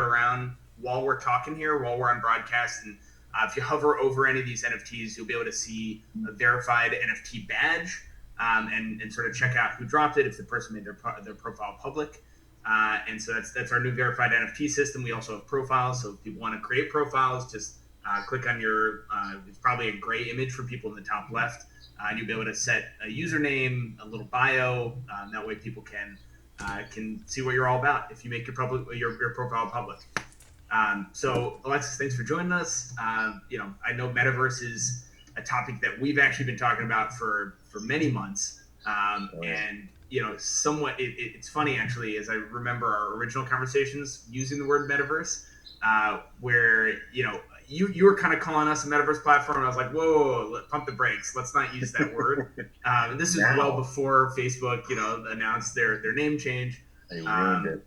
around while we're talking here, while we're on broadcast. And if you hover over any of these NFTs, you'll be able to see a verified NFT badge and sort of check out who dropped it if the person made their profile public. And so that's our new verified NFT system. We also have profiles. So if people want to create profiles, just click on your, it's probably a gray image for people in the top left. And you'll be able to set a username, a little bio. That way people can see what you're all about if you make your profile public. So Alexis, thanks for joining us. I know Metaverse is a topic that we've actually been talking about for many months. And somewhat it's funny actually, as I remember our original conversations using the word Metaverse, where you were kind of calling us a Metaverse platform, and I was like, whoa, pump the brakes, let's not use that word. And this is well before Facebook announced their name change. They ruined it.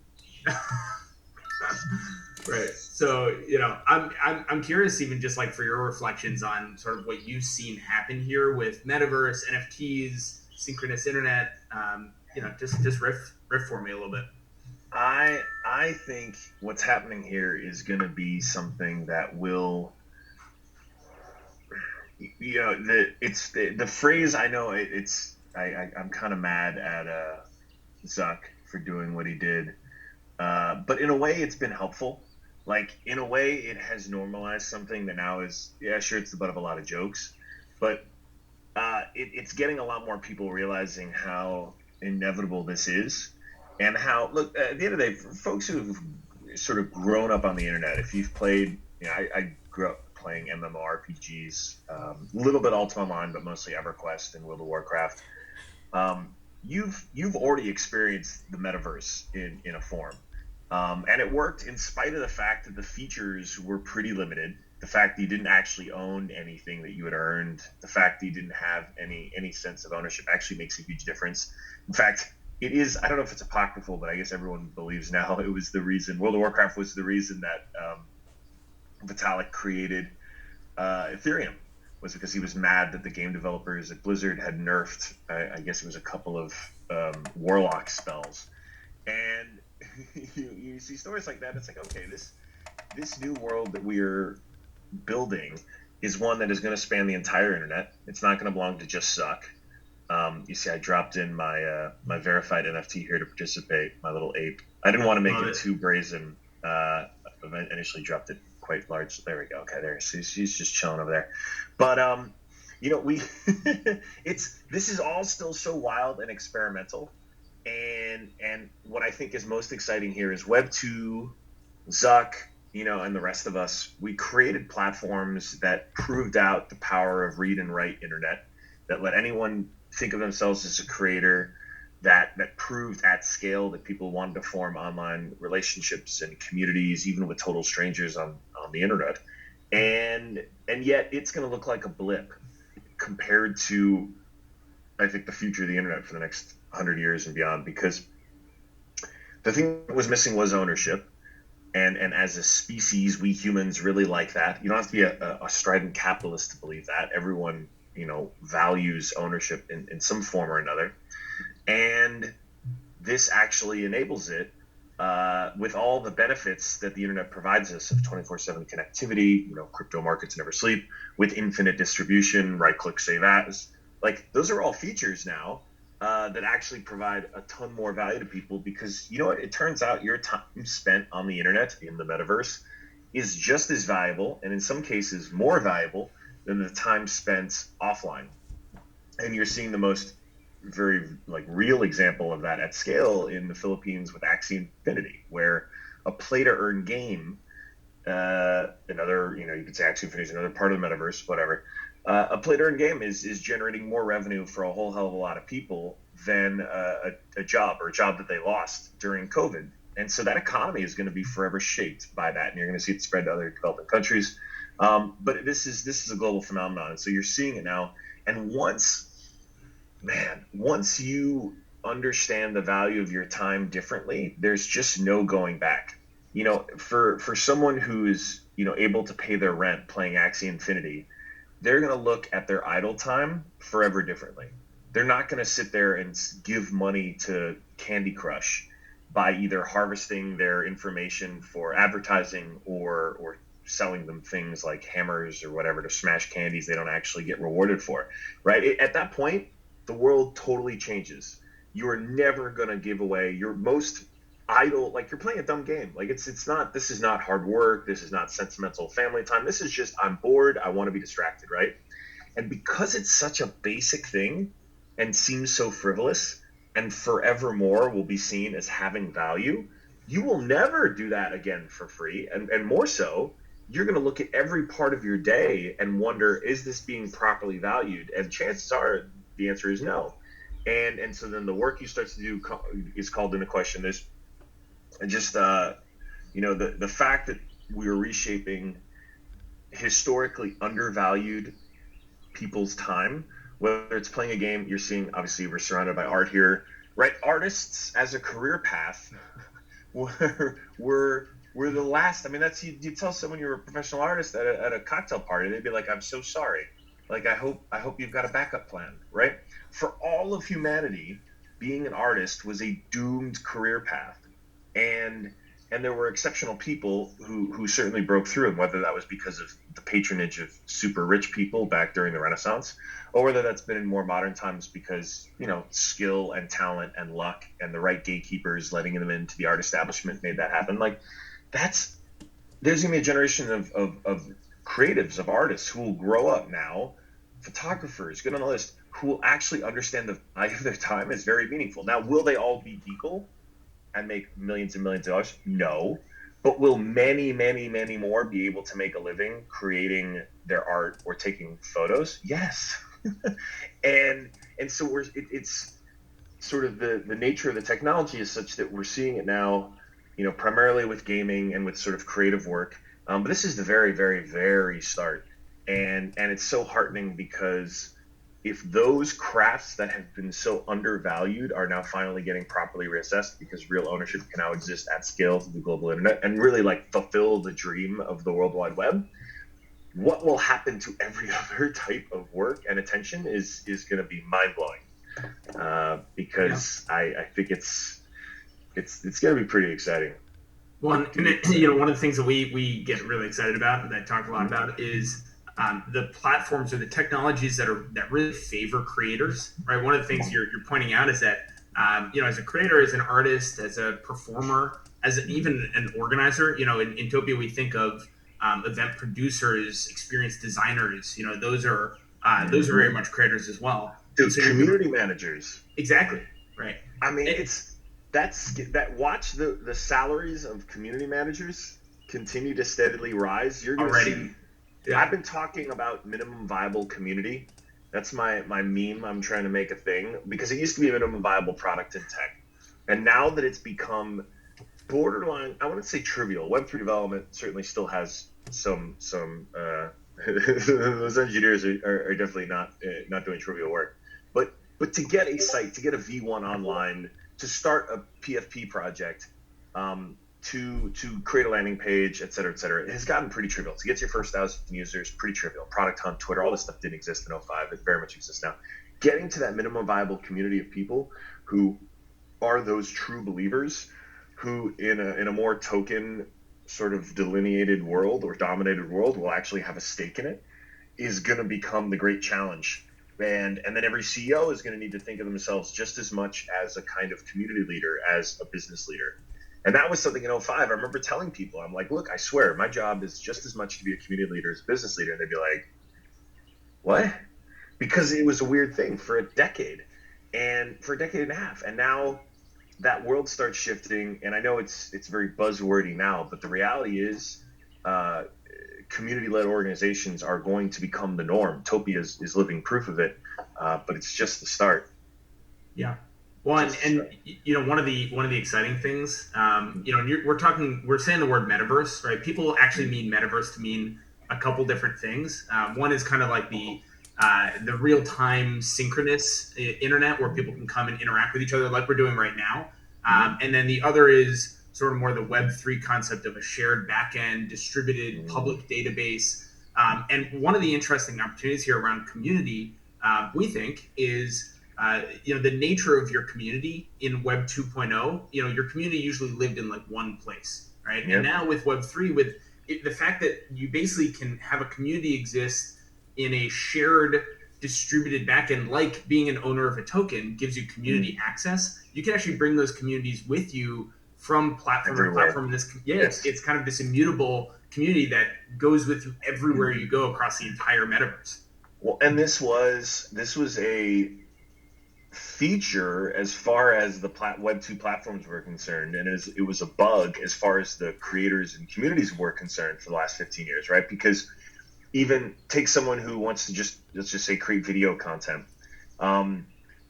Right. So I'm curious, even just like for your reflections on sort of what you've seen happen here with Metaverse, NFTs, synchronous internet. Just riff for me a little bit. I think what's happening here is going to be something that will, the phrase, I know I'm kind of mad at Zuck for doing what he did, but in a way it's been helpful. Like, in a way it has normalized something that now is, yeah, sure, it's the butt of a lot of jokes, but it's getting a lot more people realizing how inevitable this is. And how, look, at the end of the day, for folks who've sort of grown up on the internet, if you've played, I grew up playing MMORPGs, a little bit Ultima Online, but mostly EverQuest and World of Warcraft. You've already experienced the metaverse in a form. And it worked in spite of the fact that the features were pretty limited. The fact that you didn't actually own anything that you had earned, the fact that you didn't have any sense of ownership actually makes a huge difference. In fact, it is, I don't know if it's apocryphal, but I guess everyone believes now it was the reason, World of Warcraft was the reason that Vitalik created Ethereum, was because he was mad that the game developers at Blizzard had nerfed, I guess it was a couple of Warlock spells. And you see stories like that, it's like, okay, this new world that we are building is one that is going to span the entire internet. It's not going to belong to just Zuck. You see, I dropped in my verified NFT here to participate, my little ape. I didn't want to make it too brazen. I initially dropped it quite large. There we go. Okay, there. So she's just chilling over there. But this is all still so wild and experimental. And what I think is most exciting here is Web2, Zuck, and the rest of us. We created platforms that proved out the power of read and write internet, that let anyone think of themselves as a creator, that proved at scale that people wanted to form online relationships and communities, even with total strangers on the internet. And yet it's going to look like a blip compared to, I think, the future of the internet for the next 100 years and beyond, because the thing that was missing was ownership. And as a species, we humans really like that. You don't have to be a strident capitalist to believe that. Everyone values ownership in some form or another. And this actually enables it with all the benefits that the internet provides us of 24/7 connectivity, crypto markets never sleep, with infinite distribution, right-click save as. Like, those are all features now that actually provide a ton more value to people, because it turns out your time spent on the internet in the metaverse is just as valuable, and in some cases more valuable, than the time spent offline. And you're seeing the most very real example of that at scale in the Philippines with Axie Infinity, where a play to earn game, another, you could say Axie Infinity is another part of the metaverse, whatever. A play to earn game is generating more revenue for a whole hell of a lot of people than a job that they lost during COVID. And so that economy is going to be forever shaped by that, and you're going to see it spread to other developing countries. But this is a global phenomenon, and so you're seeing it now. And once you understand the value of your time differently, there's just no going back. For someone who is able to pay their rent playing Axie Infinity, they're going to look at their idle time forever differently. They're not going to sit there and give money to Candy Crush. by either harvesting their information for advertising or selling them things like hammers or whatever to smash candies they don't actually get rewarded for, right? At that point, the world totally changes. You're never going to give away your most idle, like you're playing a dumb game. Like it's not, this is not hard work. This is not sentimental family time. This is just, I'm bored. I want to be distracted, right? And because it's such a basic thing and seems so frivolous and forevermore will be seen as having value, you will never do that again for free. And more so, you're going to look at every part of your day and wonder, is this being properly valued? And chances are the answer is no. And so then the work you start to do is called into question. There's just, the fact that we're reshaping historically undervalued people's time, whether it's playing a game. You're seeing, obviously, we're surrounded by art here, right? Artists as a career path were the last. I mean, that's you tell someone you're a professional artist at a cocktail party, they'd be like, I'm so sorry. Like, I hope you've got a backup plan, right? For all of humanity, being an artist was a doomed career path. And there were exceptional people who certainly broke through, and whether that was because of the patronage of super rich people back during the Renaissance, or whether that's been in more modern times because, skill and talent and luck and the right gatekeepers letting them into the art establishment made that happen. Like, there's going to be a generation of creatives, of artists who will grow up now, photographers, good on the list, who will actually understand the value of their time is very meaningful. Now, will they all be people and make millions and millions of dollars? No. But will many, many, many more be able to make a living creating their art or taking photos? Yes. and so it's sort of the nature of the technology is such that we're seeing it now, primarily with gaming and with sort of creative work. But this is the very, very, very start. And it's so heartening because if those crafts that have been so undervalued are now finally getting properly reassessed because real ownership can now exist at scale to the global internet and really like fulfill the dream of the World Wide Web, what will happen to every other type of work and attention is going to be mind-blowing, because I think it's going to be pretty exciting. Well, one of the things that we get really excited about, that I talk a lot about, is the platforms or the technologies that really favor creators, right? One of the things you're pointing out is that, as a creator, as an artist, as a performer, as even an organizer, in Topia, we think of event producers, experienced designers, those are very much creators as well. Dude, so community managers. Exactly. Right. I mean, watch the salaries of community managers continue to steadily rise. You're going to see. Yeah. I've been talking about minimum viable community. That's my meme. I'm trying to make a thing because it used to be a minimum viable product in tech. And now that it's become borderline, I wouldn't say trivial. Web3 development certainly still has some those engineers are definitely not doing trivial work. But to get a site, to get a V1 online, to start a PFP project, to create a landing page, et cetera, it has gotten pretty trivial. To get to your first 1,000 users, pretty trivial. Product Hunt, Twitter, all this stuff didn't exist in 05. It very much exists now. Getting to that minimum viable community of people who are those true believers, who in a more token sort of delineated world or dominated world will actually have a stake in it, is going to become the great challenge. And then every CEO is going to need to think of themselves just as much as a kind of community leader as a business leader. And that was something in 05. I remember telling people, I'm like, look, I swear, my job is just as much to be a community leader as a business leader. And they'd be like, what? Because it was a weird thing for a decade and a half. And now that world starts shifting. And I know it's very buzzwordy now, but the reality is community-led organizations are going to become the norm. Topia is living proof of it, but it's just the start. Yeah. Well, and one of the exciting things, we're saying the word metaverse, right? People actually mean metaverse to mean a couple different things. One is kind of like the real-time synchronous internet where people can come and interact with each other like we're doing right now. And then the other is sort of more the Web3 concept of a shared backend, distributed public database. And one of the interesting opportunities here around community, we think, is the nature of your community in Web 2.0, your community usually lived in like one place, right? Yep. And now with Web 3, with the fact that you basically can have a community exist in a shared distributed backend, like being an owner of a token gives you community access. You can actually bring those communities with you from platform to platform. It's kind of this immutable community that goes with you everywhere you go across the entire metaverse. Well, and this was a feature as far as the Web 2 platforms were concerned, and it was a bug as far as the creators and communities were concerned for the last 15 years, right? Because even take someone who wants to let's just say create video content.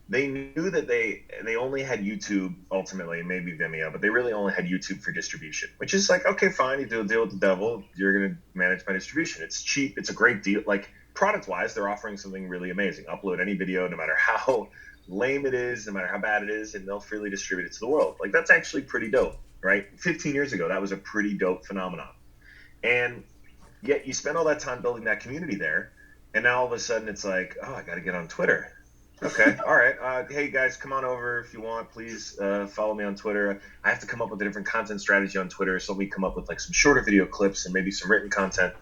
They knew that they only had YouTube ultimately, maybe Vimeo, but they really only had YouTube for distribution, which is like, okay, fine, you do a deal with the devil, you're going to manage my distribution. It's cheap, it's a great deal. Like product wise, they're offering something really amazing. Upload any video, no matter how lame it is, no matter how bad it is, and they'll freely distribute it to the world. Like that's actually pretty dope, right? 15 years ago, that was a pretty dope phenomenon. And yet you spend all that time building that community there, and now all of a sudden it's like, oh, I got to get on Twitter. Okay, all right. Hey guys, come on over if you want. Please follow me on Twitter. I have to come up with a different content strategy on Twitter, so we come up with like some shorter video clips and maybe some written content.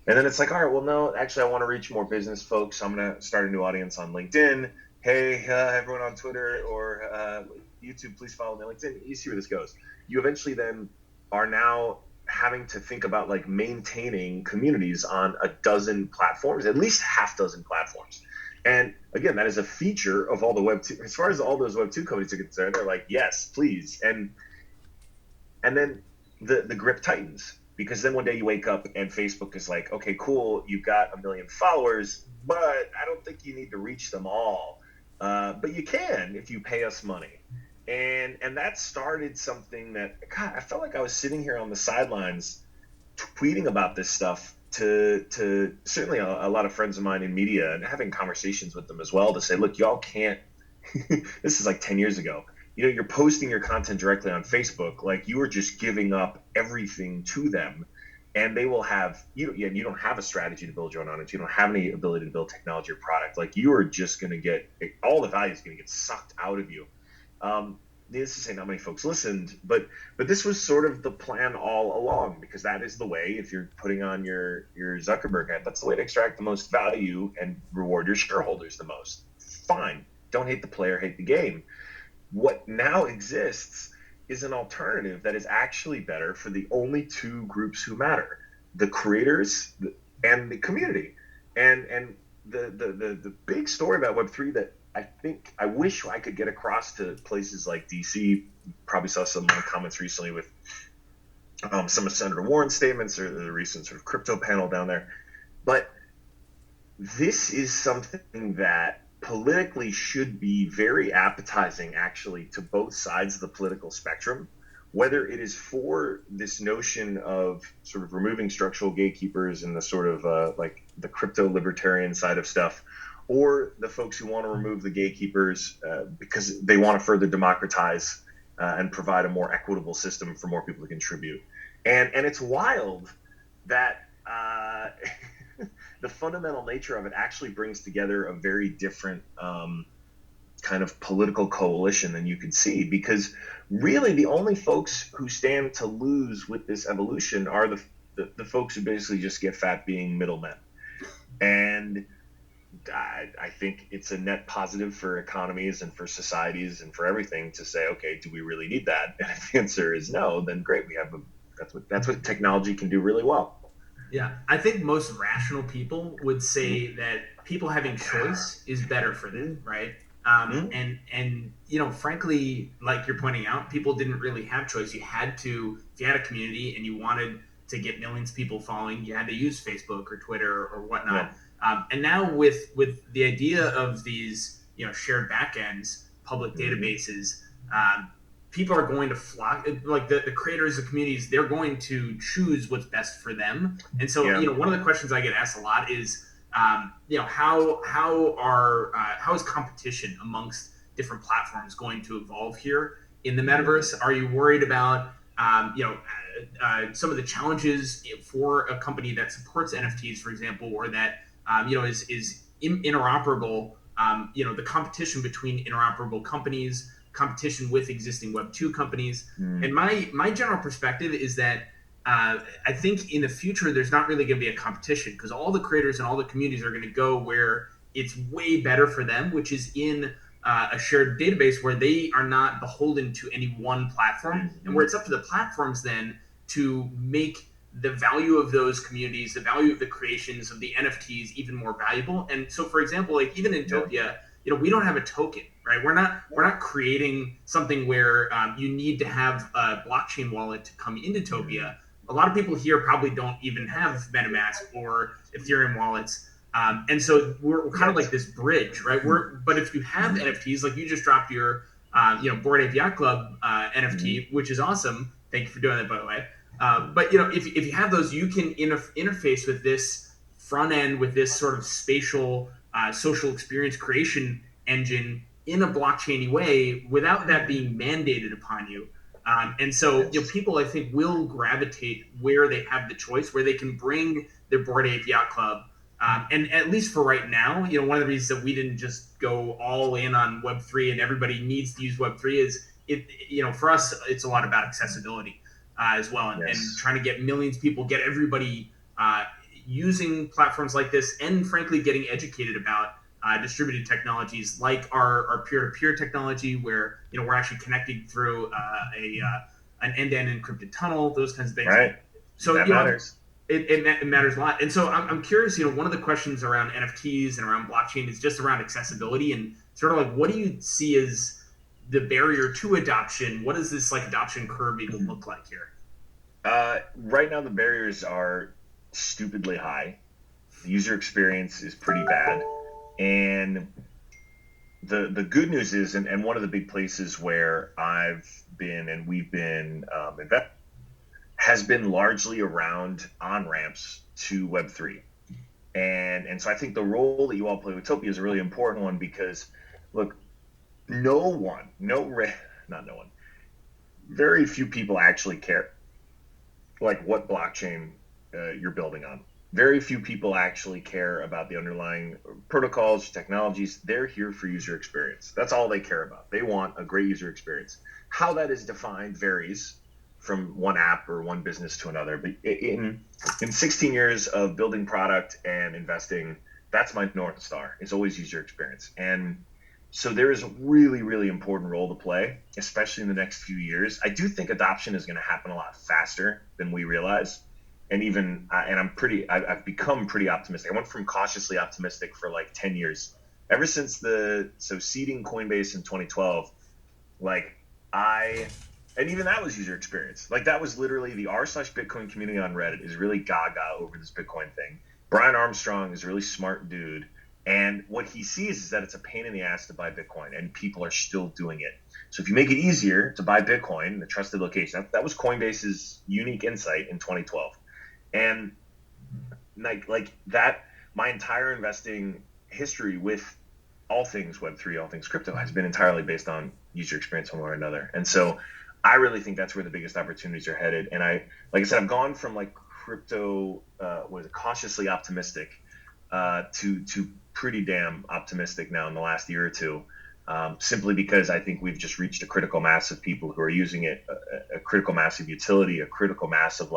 And then it's like, all right, well, no, actually, I want to reach more business folks. I'm gonna start a new audience on LinkedIn. Hey, everyone on Twitter or YouTube, please follow me on LinkedIn. You see where this goes. You eventually then are now having to think about like maintaining communities on a dozen platforms, at least half dozen platforms. And again, that is a feature of all the Web 2. As far as all those Web 2 companies are concerned, they're like, yes, please. And then the grip tightens, because then one day you wake up and Facebook is like, okay, cool, you've got 1 million followers, but I don't think you need to reach them all. But you can if you pay us money. And that started something that, God, I felt like I was sitting here on the sidelines tweeting about this stuff to certainly a lot of friends of mine in media, and having conversations with them as well to say, look, y'all can't, this is like 10 years ago, you're posting your content directly on Facebook, like you are just giving up everything to them, and they will have, you don't have a strategy to build your own audience, you don't have any ability to build technology or product, like you are just going to get, all the value is going to get sucked out of you. Needless to say, not many folks listened, but this was sort of the plan all along, because that is the way, if you're putting on your Zuckerberg hat, that's the way to extract the most value and reward your shareholders the most. Fine. Don't hate the player, hate the game. What now exists is an alternative that is actually better for the only two groups who matter: the creators and the community. And the big story about Web3 that I wish I could get across to places like DC. Probably saw some of my comments recently with some of Senator Warren's statements, or the recent sort of crypto panel down there. But this is something that politically should be very appetizing, actually, to both sides of the political spectrum, whether it is for this notion of sort of removing structural gatekeepers and the sort of like the crypto libertarian side of stuff, or the folks who want to remove the gatekeepers because they want to further democratize and provide a more equitable system for more people to contribute. And it's wild that the fundamental nature of it actually brings together a very different kind of political coalition than you could see, because really the only folks who stand to lose with this evolution are the folks who basically just get fat being middlemen. And I think it's a net positive for economies and for societies and for everything to say, okay, do we really need that? And if the answer is no, then great, we have that's what technology can do really well. Yeah, I think most rational people would say that people having choice is better for them, right? And frankly, like you're pointing out, people didn't really have choice. You had to, if you had a community and you wanted to get millions of people following, you had to use Facebook or Twitter or whatnot. Yeah. And now with the idea of these shared backends, public databases, people are going to flock, like the creators of communities, they're going to choose what's best for them. And so one of the questions I get asked a lot is how is competition amongst different platforms going to evolve here in the metaverse? Are you worried about some of the challenges for a company that supports NFTs, for example, or that is interoperable the competition between interoperable companies, competition with existing Web 2 companies. And my general perspective is that I think in the future, there's not really going to be a competition because all the creators and all the communities are going to go where it's way better for them, which is in a shared database where they are not beholden to any one platform, and where it's up to the platforms then to make the value of those communities, the value of the creations of the NFTs even more valuable. And so, for example, like even in Topia, we don't have a token, right? We're not creating something where you need to have a blockchain wallet to come into Topia. A lot of people here probably don't even have MetaMask or Ethereum wallets. And so we're kind of like this bridge, right? But if you have NFTs, like you just dropped your, Bored Ape Yacht Club NFT, which is awesome. Thank you for doing that, by the way. But if you have those, you can interface with this front end, with this sort of spatial social experience creation engine in a blockchainy way without that being mandated upon you. And so people, I think, will gravitate where they have the choice, where they can bring their Bored Ape Yacht Club. And at least for right now, one of the reasons that we didn't just go all in on Web3 and everybody needs to use Web3 is for us, it's a lot about accessibility as well, and trying to get millions of people, get everybody using platforms like this, and frankly, getting educated about distributed technologies like our peer-to-peer technology, where we're actually connecting through an end-to-end encrypted tunnel, those kinds of things. Right. So that matters. It matters a lot. And so I'm curious, one of the questions around NFTs and around blockchain is just around accessibility, and sort of like, what do you see as the barrier to adoption? What does this adoption curve even look like here? Right now, the barriers are stupidly high. The user experience is pretty bad. And the good news is, and one of the big places where I've been and we've been investing has been largely around on-ramps to Web3. And so I think the role that you all play with Topia is a really important one because, look, very few people actually care what blockchain you're building on. Very few people actually care about the underlying protocols, technologies. They're here for user experience. That's all they care about. They want a great user experience. How that is defined varies from one app or one business to another. But in 16 years of building product and investing, that's my North Star. It's always user experience. And so there is a really, really important role to play, especially in the next few years. I do think adoption is going to happen a lot faster than we realize. And I've become pretty optimistic. I went from cautiously optimistic for 10 years. Ever since seeding Coinbase in 2012, and even that was user experience. That was literally the r/Bitcoin community on Reddit is really gaga over this Bitcoin thing. Brian Armstrong is a really smart dude. And what he sees is that it's a pain in the ass to buy Bitcoin, and people are still doing it. So if you make it easier to buy Bitcoin in the trusted location, that was Coinbase's unique insight in 2012. And that, my entire investing history with all things Web3, all things crypto has been entirely based on user experience one way or another. And so I really think that's where the biggest opportunities are headed. And I've gone from crypto cautiously optimistic to pretty damn optimistic now in the last year or two, simply because I think we've just reached a critical mass of people who are using it, a critical mass of utility, a critical mass of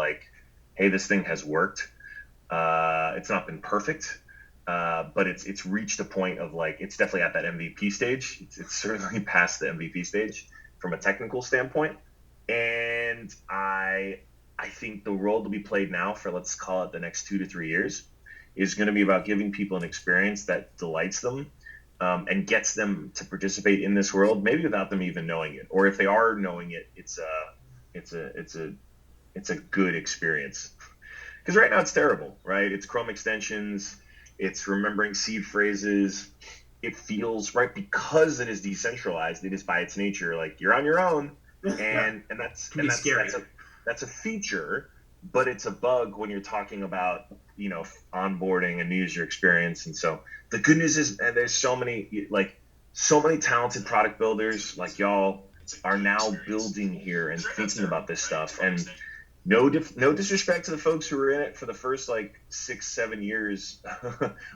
hey, this thing has worked. It's not been perfect, but it's reached a point of it's definitely at that MVP stage. It's certainly past the MVP stage from a technical standpoint. And I think the role to be played now for, let's call it, the next 2 to 3 years is going to be about giving people an experience that delights them and gets them to participate in this world, maybe without them even knowing it. Or if they are knowing it, it's a good experience. Because right now it's terrible, right? It's Chrome extensions, it's remembering seed phrases. It feels right because it is decentralized. It is by its nature you're on your own, and that's scary. That's a feature, but it's a bug when you're talking about onboarding and user experience. And so the good news is there's so many talented product builders like y'all are now building here and thinking about this stuff. And no disrespect to the folks who were in it for the first like 6-7 years,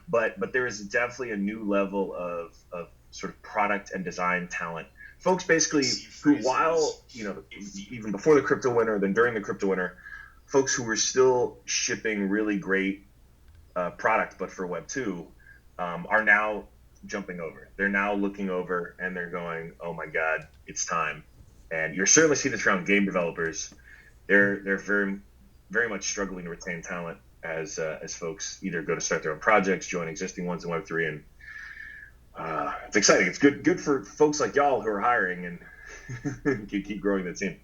but there is definitely a new level of sort of product and design talent. Folks basically who, while even before the crypto winter, then during the crypto winter, folks who were still shipping really great product, but for Web 2, are now jumping over. They're now looking over and they're going, "Oh my God, it's time!" And you're certainly seeing this around game developers. They're very, very much struggling to retain talent as folks either go to start their own projects, join existing ones in Web3, and it's exciting. It's good for folks like y'all who are hiring and keep growing the team.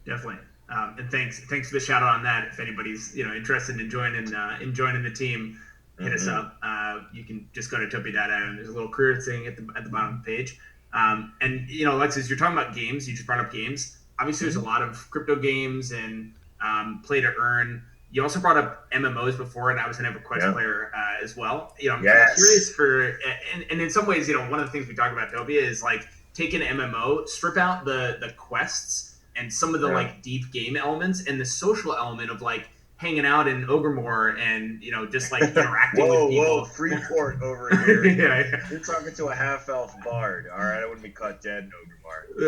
Definitely. And thanks for the shout out on that. If anybody's interested in joining the team, hit us up. You can just go to Topia.io and there's a little career thing at the bottom of the page. And Alexis, you're talking about games. You just brought up games. Obviously, there's a lot of crypto games and play to earn. You also brought up MMOs before, and I was an EverQuest player as well. I'm curious and in some ways, one of the things we talk about Topia is like take an MMO, strip out the quests and some of the like deep game elements and the social element of like hanging out in Ogremore and just like interacting with people. Whoa, Freeport over here. You're talking to a half-elf bard. All right, I wouldn't be caught dead in Ogremore.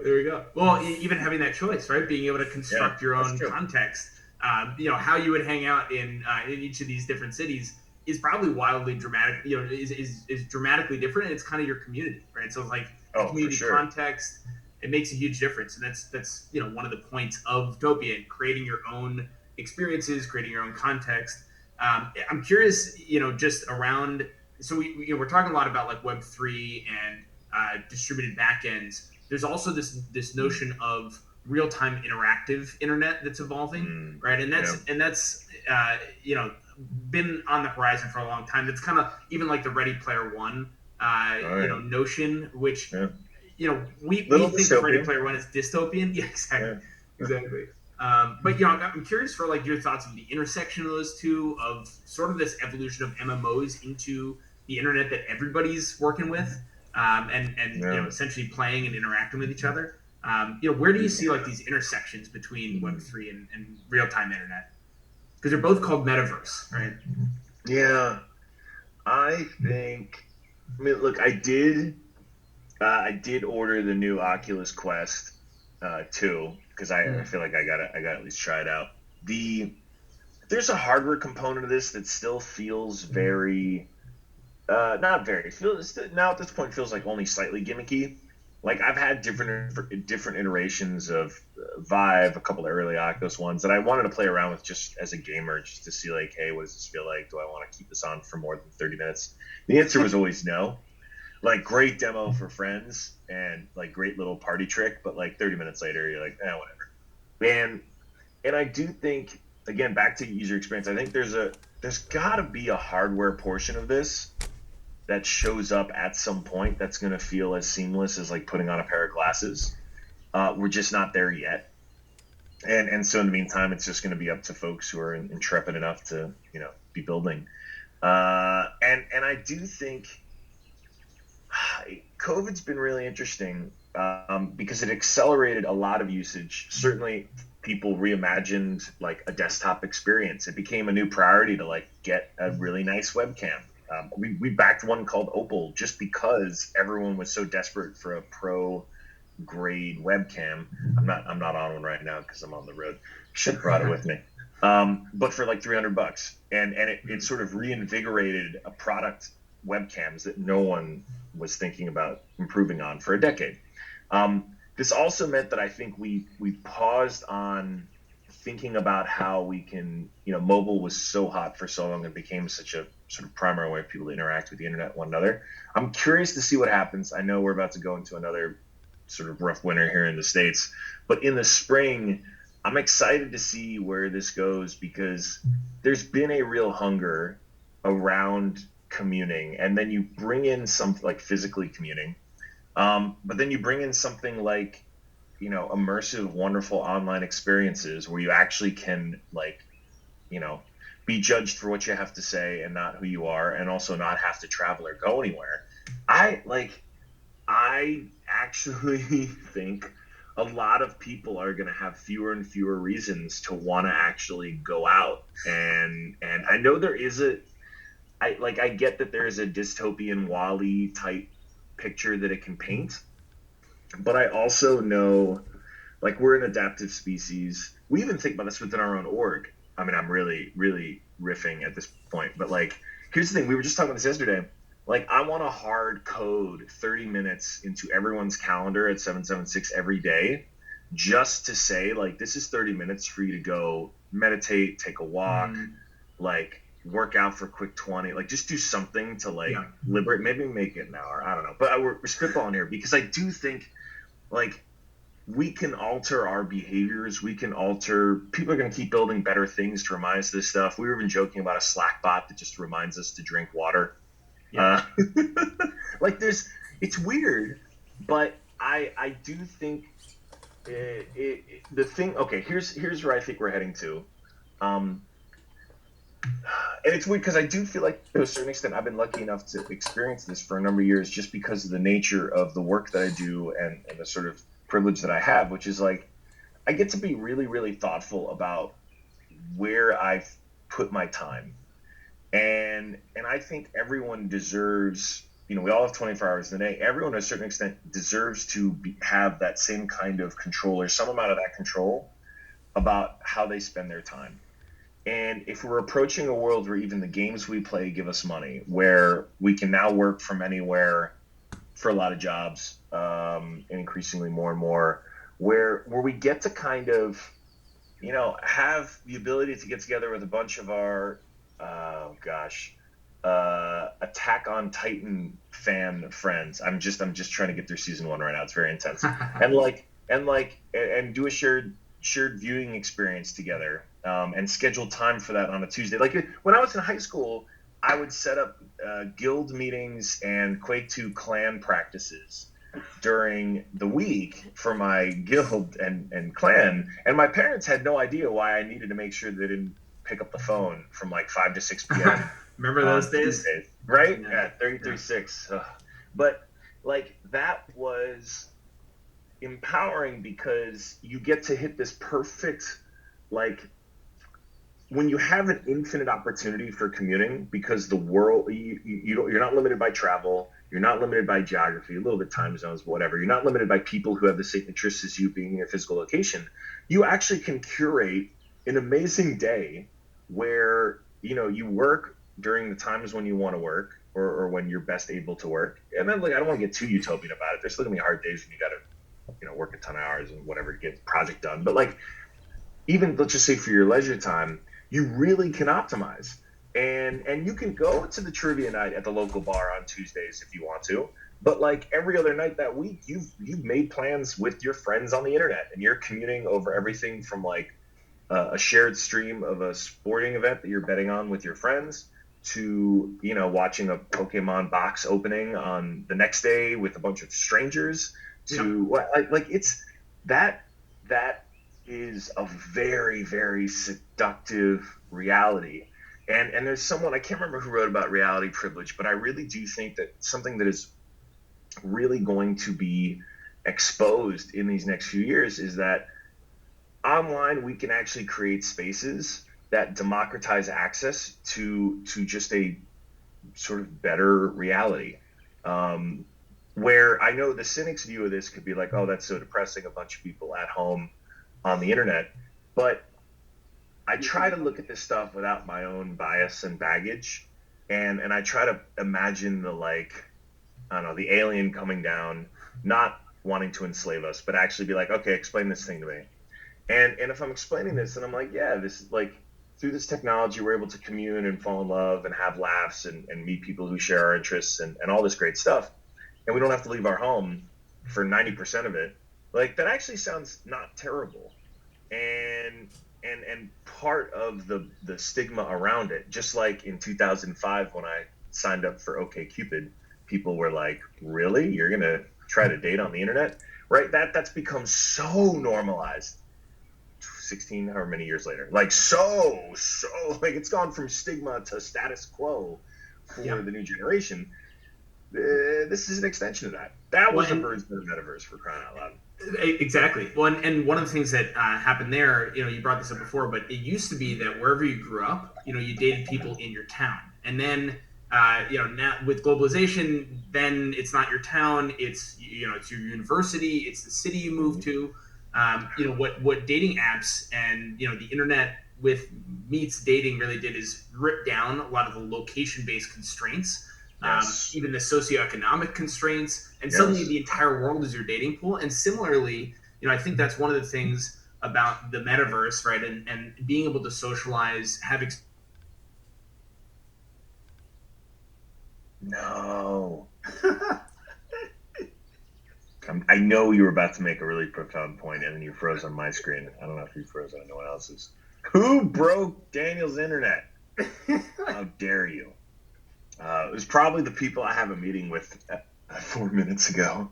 There we go. Well, even having that choice, right? Being able to construct your own context. How you would hang out in each of these different cities is probably wildly dramatic. Is dramatically different. It's kind of your community, right? So it's like community context. It makes a huge difference, and that's one of the points of Topia and creating your own experiences, creating your own context. I'm curious, just around. So we're talking a lot about like Web3 and distributed backends. There's also this notion of real-time interactive internet that's evolving, right? And that's been on the horizon for a long time. That's kind of even like the Ready Player One notion, which we think Ready Player One is dystopian. Yeah, exactly. But I'm curious for like your thoughts on the intersection of those two, of sort of this evolution of MMOs into the internet that everybody's working with, and essentially playing and interacting with each other. Where do you see like these intersections between Web3 and real-time internet? Because they're both called Metaverse, right? Yeah, I think. I mean, look, I did order the new Oculus Quest 2 because I feel like I gotta at least try it out. There's a hardware component of this that still feels very not very. Now at this point feels like only slightly gimmicky. Like I've had different iterations of Vive, a couple of early Oculus ones that I wanted to play around with just as a gamer, just to see like, hey, what does this feel like? Do I want to keep this on for more than 30 minutes? The answer was always no. Like great demo for friends and like great little party trick, but like 30 minutes later, you're like, whatever. And I do think, again, back to user experience, I think there's got to be a hardware portion of this that shows up at some point that's going to feel as seamless as like putting on a pair of glasses. We're just not there yet. And so in the meantime, it's just going to be up to folks who are intrepid enough to, be building. And I do think COVID's been really interesting because it accelerated a lot of usage. Certainly people reimagined like a desktop experience. It became a new priority to like get a really nice webcam. We backed one called Opal just because everyone was so desperate for a pro grade webcam. I'm not on one right now because I'm on the road. Should have brought it with me. But for like $300, and it sort of reinvigorated a product, webcams, that no one was thinking about improving on for a decade. This also meant that I think we paused on thinking about how we can, mobile was so hot for so long and became such a sort of primary way for people to interact with the internet, one another. I'm curious to see what happens. I know we're about to go into another sort of rough winter here in the States, but in the spring, I'm excited to see where this goes because there's been a real hunger around communing, and then you bring in something like physically communing, but then you bring in something like, immersive, wonderful online experiences where you actually can be judged for what you have to say and not who you are, and also not have to travel or go anywhere. I actually think a lot of people are going to have fewer and fewer reasons to want to actually go out. And I know there is I get that there is a dystopian Wall-E type picture that it can paint, but I also know, like, we're an adaptive species. We even think about this within our own org. I mean, I'm really, really riffing at this point, but like, here's the thing. We were just talking about this yesterday. Like, I want to hard code 30 minutes into everyone's calendar at 776 every day, just to say, like, this is 30 minutes for you to go meditate, take a walk, like, work out for a quick 20, like, just do something to, like, liberate. Maybe make it an hour. I don't know. But we're spitballing here because I do think, like, we can alter our behaviors. We can alter. People are going to keep building better things to remind us of this stuff. We were even joking about a Slack bot that just reminds us to drink water. Yeah. Like, it's weird, but I do think the thing. Okay, here's where I think we're heading to. And it's weird because I do feel like, to a certain extent, I've been lucky enough to experience this for a number of years, just because of the nature of the work that I do and the sort of privilege that I have, which is, like, I get to be really, really thoughtful about where I've put my time. And I think everyone deserves, we all have 24 hours in a day. Everyone, to a certain extent, deserves to have that same kind of control, or some amount of that control, about how they spend their time. And if we're approaching a world where even the games we play give us money, where we can now work from anywhere for a lot of jobs, and increasingly more and more, where we get to kind of, have the ability to get together with a bunch of our, Attack on Titan fan friends. I'm just trying to get through season 1 right now. It's very intense. and do a shared viewing experience together, and schedule time for that on a Tuesday. Like, when I was in high school, I would set up guild meetings and Quake 2 clan practices during the week for my guild and clan, and my parents had no idea why I needed to make sure they didn't pick up the phone from like 5 to 6 p.m. Remember those days? Right? Yeah, 33.6. But, like, that was empowering because you get to hit this perfect, like, when you have an infinite opportunity for commuting, because the world, you're not limited by travel, you're not limited by geography, a little bit time zones, whatever. You're not limited by people who have the same interests as you being in your physical location. You actually can curate an amazing day where, you work during the times when you want to work, or when you're best able to work. And then, like, I don't want to get too utopian about it. There's still gonna be hard days when you got to, work a ton of hours and whatever to get the project done. But, like, even, let's just say, for your leisure time, you really can optimize. And you can go to the trivia night at the local bar on Tuesdays if you want to. But, like, every other night that week, you've made plans with your friends on the internet, and you're commuting over everything from, like, a shared stream of a sporting event that you're betting on with your friends, to, watching a Pokemon box opening on the next day with a bunch of strangers, to it's that is a very, very seductive reality. And there's someone, I can't remember who wrote about reality privilege, but I really do think that something that is really going to be exposed in these next few years is that online we can actually create spaces that democratize access to just a sort of better reality. Where I know the cynic's view of this could be like, oh, that's so depressing, a bunch of people at home on the internet. But I try to look at this stuff without my own bias and baggage. And I try to imagine the, like, I don't know, the alien coming down, not wanting to enslave us, but actually be like, okay, explain this thing to me. And if I'm explaining this, and I'm like, yeah, this is like, through this technology, we're able to commune and fall in love and have laughs and meet people who share our interests and all this great stuff. And we don't have to leave our home for 90% of it. Like, that actually sounds not terrible. And part of the stigma around it, just like in 2005 when I signed up for OkCupid, people were like, really? You're going to try to date on the internet? Right? That's become so normalized 16 however many years later. Like, so like, it's gone from stigma to status quo for the new generation. This is an extension of that. That was a bird's nest metaverse, for crying out loud. Exactly. Well, and one of the things that happened there, you brought this up before, but it used to be that wherever you grew up, you dated people in your town, and then now with globalization, then it's not your town, it's your university, it's the city you move to. What dating apps and the internet with meets dating really did is rip down a lot of the location based constraints, Yes. even the socioeconomic constraints, and suddenly Yes. the entire world is your dating pool. And similarly, I think that's one of the things about the metaverse, right? And being able to socialize, have No. I know you were about to make a really profound point, and then you froze on my screen. I don't know if you froze on anyone else's. Who broke Daniel's internet? How dare you? It was probably the people I have a meeting with 4 minutes ago.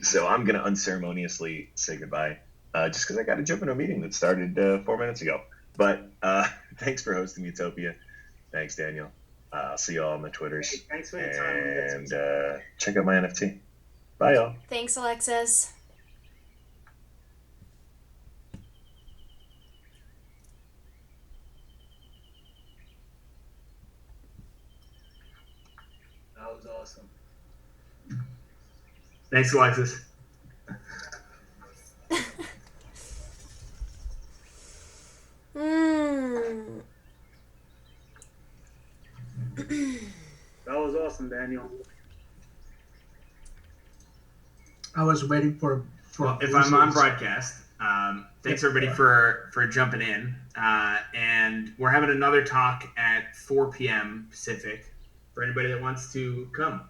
So I'm going to unceremoniously say goodbye just because I got to jump into a meeting that started 4 minutes ago. But thanks for hosting Utopia. Thanks, Daniel. I'll see you all on the Twitters. Hey, thanks for your time. And check out my NFT. Bye, y'all. Thanks, Alexis. That was awesome. Thanks, Alexis. That was awesome, Daniel. I was waiting for. Well, if I'm on broadcast, thanks everybody for jumping in. And we're having another talk at 4 p.m. Pacific for anybody that wants to come.